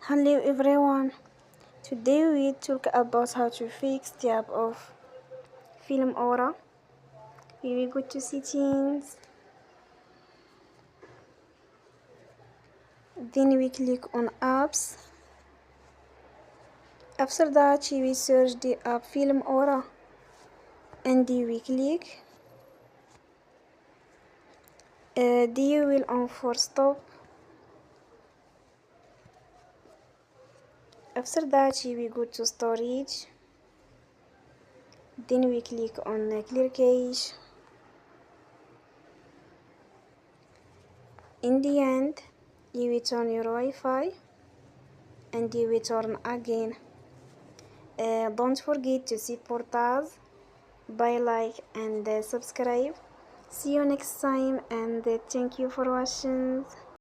Hello everyone. Today we talk about how to fix the app of Film Aura. We will go to settings. Then we click on apps. After that we search the app Film Aura and we click. You will on for stop. After that we go to storage. Then we click on clear cache. In the end, you will turn your Wi-Fi and you will turn again. Don't forget to support us by like and subscribe. See you next time and thank you for watching.